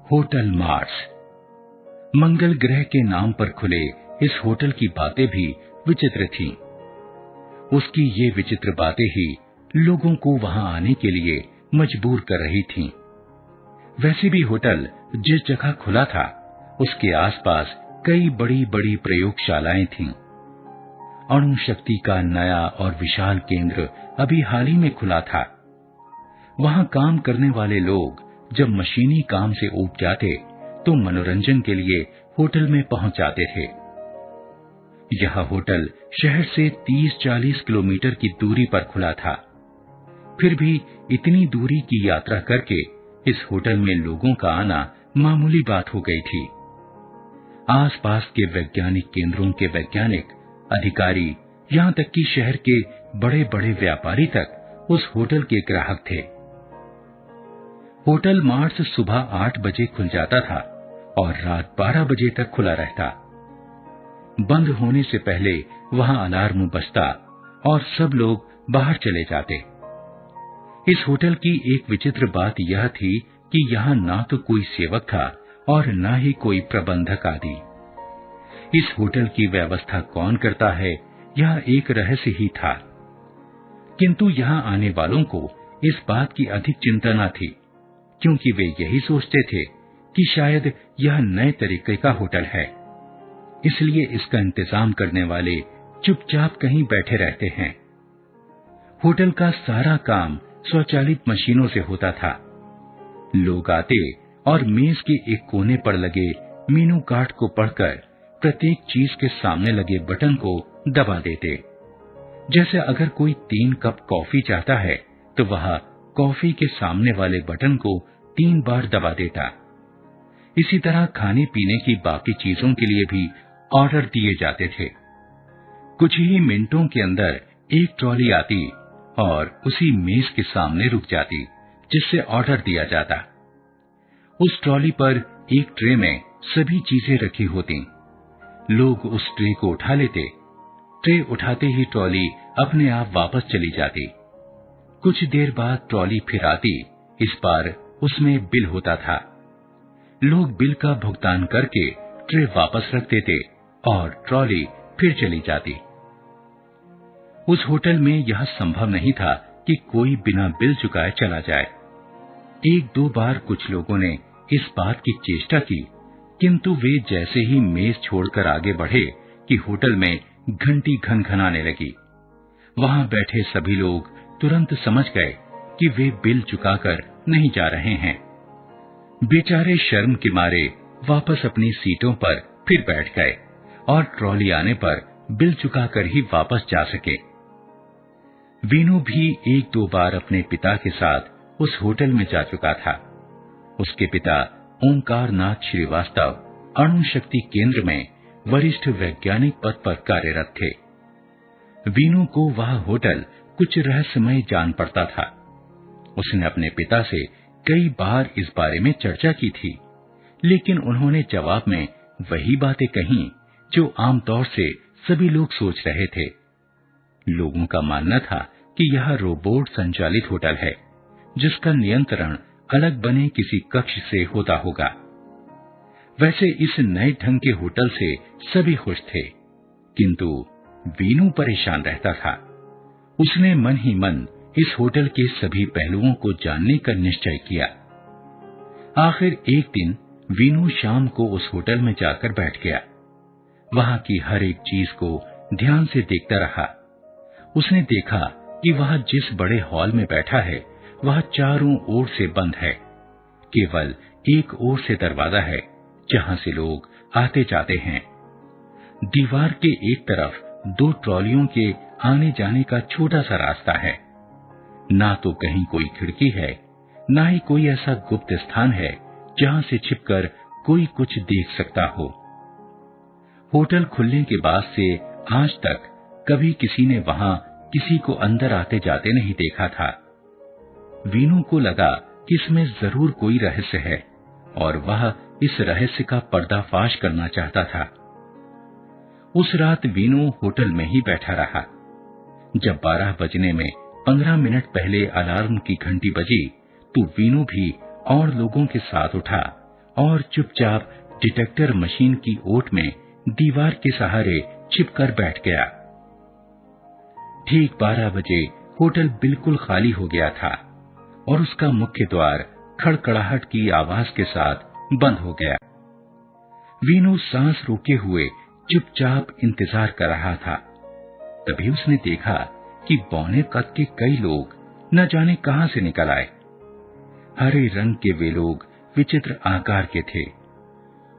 Hotel Mars. मंगल ग्रह के नाम पर खुले इस होटल की बातें भी विचित्र थीं। उसकी ये विचित्र बातें ही लोगों को वहां आने के लिए मजबूर कर रही थीं। वैसे भी होटल जिस जगह खुला था उसके आसपास कई बड़ी बड़ी प्रयोगशालाएं थीं। अणु शक्ति का नया और विशाल केंद्र अभी हाल ही में खुला था। वहां काम करने वाले लोग जब मशीनी काम से ऊब जाते तो मनोरंजन के लिए होटल में पहुंच जाते थे। यह होटल शहर से 30-40 किलोमीटर की दूरी पर खुला था। फिर भी इतनी दूरी की यात्रा करके इस होटल में लोगों का आना मामूली बात हो गई थी। आसपास के वैज्ञानिक केंद्रों के वैज्ञानिक, अधिकारी, यहां तक कि शहर के बड़े बड़े व्यापारी तक उस होटल के ग्राहक थे। होटल मार्स सुबह 8 बजे खुल जाता था और रात 12 बजे तक खुला रहता। बंद होने से पहले वहां अलार्म बजता और सब लोग बाहर चले जाते। इस होटल की एक विचित्र बात यह थी कि यहां ना तो कोई सेवक था और ना ही कोई प्रबंधक आदि। इस होटल की व्यवस्था कौन करता है, यह एक रहस्य ही था। किंतु यहां आने वालों को इस बात की अधिक चिंता न थी, क्योंकि वे यही सोचते थे कि शायद यह नए तरीके का होटल है, इसलिए इसका इंतजाम करने वाले चुपचाप कहीं बैठे रहते हैं। होटल का सारा काम स्वचालित मशीनों से होता था। लोग आते और मेज के एक कोने पर लगे मेनू कार्ड को पढ़कर प्रत्येक चीज के सामने लगे बटन को दबा देते। जैसे अगर कोई 3 कप कॉफी चाहता है तो वह कॉफी के सामने वाले बटन को 3 बार दबा देता। इसी तरह खाने पीने की बाकी चीजों के लिए भी ऑर्डर दिए जाते थे। कुछ ही मिनटों के अंदर एक ट्रॉली आती और उसी मेज के सामने रुक जाती जिससे ऑर्डर दिया जाता। उस ट्रॉली पर एक ट्रे में सभी चीजें रखी होती। लोग उस ट्रे को उठा लेते। ट्रे उठाते ही ट्रॉली अपने आप वापस चली जाती। कुछ देर बाद ट्रॉली फिर आती। इस बार उसमें बिल होता था। लोग बिल का भुगतान करके ट्रे वापस रख देते और ट्रॉली फिर चली जाती। उस होटल में यह संभव नहीं था कि कोई बिना बिल चुकाए चला जाए। 1-2 बार कुछ लोगों ने इस बात की चेष्टा की, किंतु वे जैसे ही मेज छोड़कर आगे बढ़े कि होटल में घंटी घनघनाने लगी। वहां बैठे सभी लोग तुरंत समझ गए कि वे बिल चुकाकर नहीं जा रहे हैं। बेचारे शर्म के मारे वापस अपनी सीटों पर फिर बैठ गए और ट्रॉली आने पर बिल चुकाकर ही वापस जा सके। वीनू भी 1-2 बार अपने पिता के साथ उस होटल में जा चुका था। उसके पिता ओंकार नाथ श्रीवास्तव अणु शक्ति केंद्र में वरिष्ठ वैज्ञानिक पद पर कार्यरत थे। वीनू को वह होटल कुछ रहस्यमय जान पड़ता था। उसने अपने पिता से कई बार इस बारे में चर्चा की थी, लेकिन उन्होंने जवाब में वही बातें कहीं जो आमतौर से सभी लोग सोच रहे थे। लोगों का मानना था कि यह रोबोट संचालित होटल है, जिसका नियंत्रण अलग बने किसी कक्ष से होता होगा। वैसे इस नए ढंग के होटल से सभी खुश थे, किंतु वीनू परेशान रहता था। उसने मन ही मन इस होटल के सभी पहलुओं को जानने का निश्चय किया। आखिर एक दिन वीनू शाम को उस होटल में जाकर बैठ गया। वहां की हर एक चीज को ध्यान से देखता रहा। उसने देखा कि वह जिस बड़े हॉल में बैठा है वह चारों ओर से बंद है। केवल एक ओर से दरवाजा है जहां से लोग आते जाते हैं। दीवार के एक तरफ 2 ट्रॉलियों के आने जाने का छोटा सा रास्ता है। ना तो कहीं कोई खिड़की है, ना ही कोई ऐसा गुप्त स्थान है जहां से छिपकर कोई कुछ देख सकता हो। होटल खुलने के बाद से आज तक कभी किसी ने वहां किसी को अंदर आते जाते नहीं देखा था। वीनू को लगा कि इसमें जरूर कोई रहस्य है और वह इस रहस्य का पर्दाफाश करना चाहता था। उस रात वीनू होटल में ही बैठा रहा। जब 12 बजने में 15 मिनट पहले अलार्म की घंटी बजी तो वीनू भी और लोगों के साथ उठा और चुपचाप डिटेक्टर मशीन की ओट में दीवार के सहारे छिपकर बैठ गया। ठीक 12 बजे होटल बिल्कुल खाली हो गया था और उसका मुख्य द्वार खड़खड़ाहट की आवाज के साथ बंद हो गया। वीनू सांस रोके हुए चुपचाप इंतजार कर रहा था। तभी उसने देखा कि बौने कद के कई लोग न जाने कहां से निकल आए। हरे रंग के वे लोग विचित्र आकार के थे।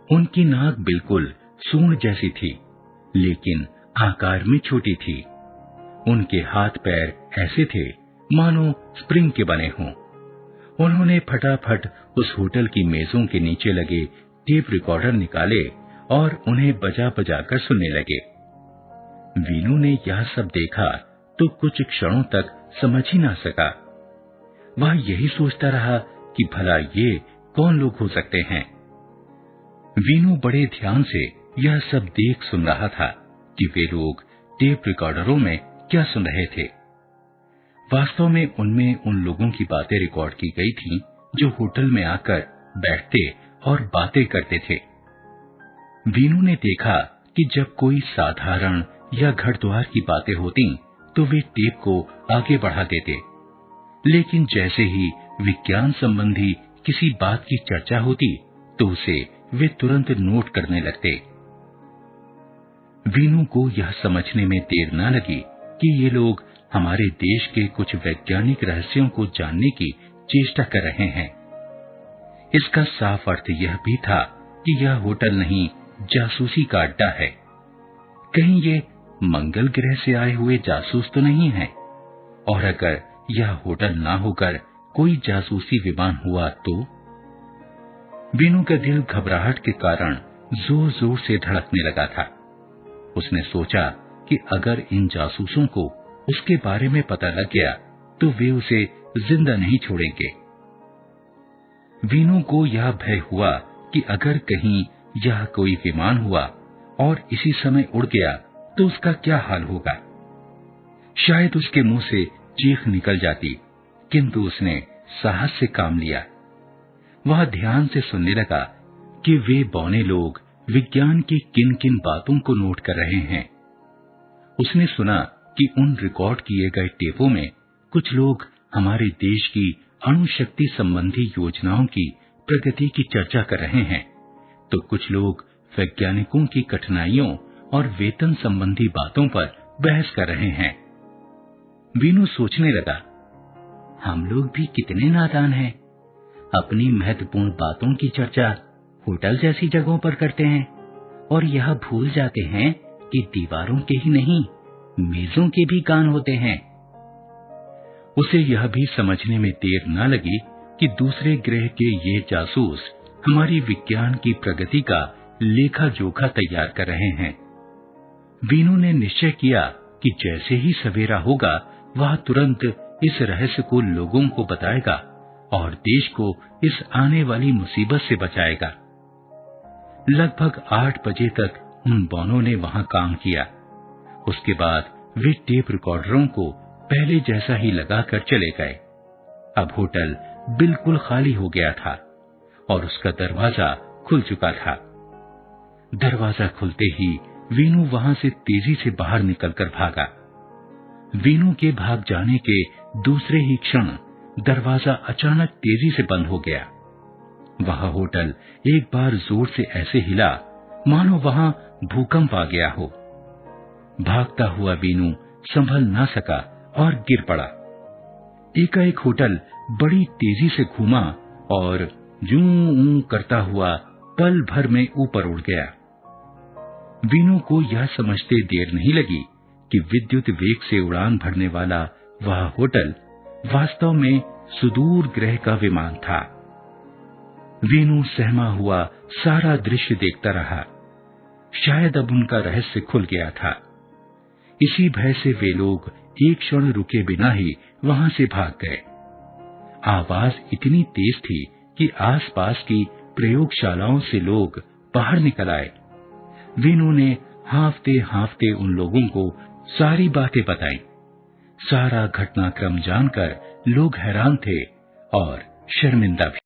उनकी नाक बिल्कुल सूंड जैसी थी, लेकिन आकार में छोटी थी। उनके हाथ पैर ऐसे थे मानो स्प्रिंग के बने हों। उन्होंने फटाफट उस होटल की मेजों के नीचे लगे टेप रिकॉर्डर निकाले और उन्हें बजा बजा कर सुनने लगे। वीनू ने यह सब देखा तो कुछ क्षणों तक समझ ही ना सका। वह यही सोचता रहा कि भला ये कौन लोग हो सकते हैं। वीनू बड़े ध्यान से यह सब देख सुन रहा था कि वे लोग टेप रिकॉर्डरों में क्या सुन रहे थे। वास्तव में उनमें उन लोगों की बातें रिकॉर्ड की गई थीं जो होटल में आकर बैठते और बातें करते थे। वीनू ने देखा कि जब कोई साधारण या घर द्वार की बातें होती तो वे टेप को आगे बढ़ा देते, लेकिन जैसे ही विज्ञान संबंधी किसी बात की चर्चा होती तो उसे वे तुरंत नोट करने लगते। वीनू को यह समझने में देर न लगी कि ये लोग हमारे देश के कुछ वैज्ञानिक रहस्यों को जानने की चेष्टा कर रहे हैं। इसका साफ अर्थ यह भी था कि यह होटल नहीं, जासूसी का अड्डा है। कहीं ये मंगल ग्रह से आए हुए जासूस तो नहीं है? और अगर यह होटल ना होकर कोई जासूसी विमान हुआ तो? वीनू का दिल घबराहट के कारण जोर जोर से धड़कने लगा था। उसने सोचा कि अगर इन जासूसों को उसके बारे में पता लग गया तो वे उसे जिंदा नहीं छोड़ेंगे। वीनू को यह भय हुआ कि अगर कहीं यह कोई विमान हुआ और इसी समय उड़ गया तो उसका क्या हाल होगा। शायद उसके मुंह से चीख निकल जाती, किंतु उसने साहस से काम लिया। वह ध्यान से सुनने लगा कि वे बौने लोग विज्ञान की किन किन बातों को नोट कर रहे हैं। उसने सुना कि उन रिकॉर्ड किए गए टेपों में कुछ लोग हमारे देश की अणुशक्ति संबंधी योजनाओं की प्रगति की चर्चा कर रहे हैं, तो कुछ लोग वैज्ञानिकों की कठिनाइयों और वेतन संबंधी बातों पर बहस कर रहे हैं। वीनू सोचने लगा, हम लोग भी कितने नादान हैं। अपनी महत्वपूर्ण बातों की चर्चा होटल जैसी जगहों पर करते हैं और यह भूल जाते हैं कि दीवारों के ही नहीं, मेजों के भी कान होते हैं। उसे यह भी समझने में देर न लगी कि दूसरे ग्रह के ये जासूस हमारी विज्ञान की प्रगति का लेखा जोखा तैयार कर रहे हैं। वीनू ने निश्चय किया कि जैसे ही सवेरा होगा वह तुरंत इस रहस्य को लोगों को बताएगा और देश को इस आने वाली मुसीबत से बचाएगा। लगभग 8 बजे तक उन बौनों ने वहां काम किया। उसके बाद वे टेप रिकॉर्डरों को पहले जैसा ही लगाकर चले गए। अब होटल बिल्कुल खाली हो गया था और उसका दरवाजा खुल चुका था। दरवाजा खुलते ही वीनू वहां से तेजी से बाहर निकलकर भागा। वीनू के भाग जाने के दूसरे ही क्षण दरवाजा अचानक तेजी से बंद हो गया। वह होटल एक बार जोर से ऐसे हिला मानो वहां भूकंप आ गया हो। भागता हुआ वीनू संभल ना सका और गिर पड़ा। एकाएक होटल बड़ी तेजी से घूमा और जूं करता हुआ पल भर में ऊपर उड़ गया। वीनू को यह समझते देर नहीं लगी कि विद्युत वेग से उड़ान भरने वाला वह होटल वास्तव में सुदूर ग्रह का विमान था। वीनू सहमा हुआ सारा दृश्य देखता रहा। शायद अब उनका रहस्य खुल गया था। इसी भय से वे लोग एक क्षण रुके बिना ही वहां से भाग गए। आवाज इतनी तेज थी कि आसपास की प्रयोगशालाओं से लोग बाहर निकल आए। वीनू ने हांफते हांफते उन लोगों को सारी बातें बताई। सारा घटनाक्रम जानकर लोग हैरान थे और शर्मिंदा भी।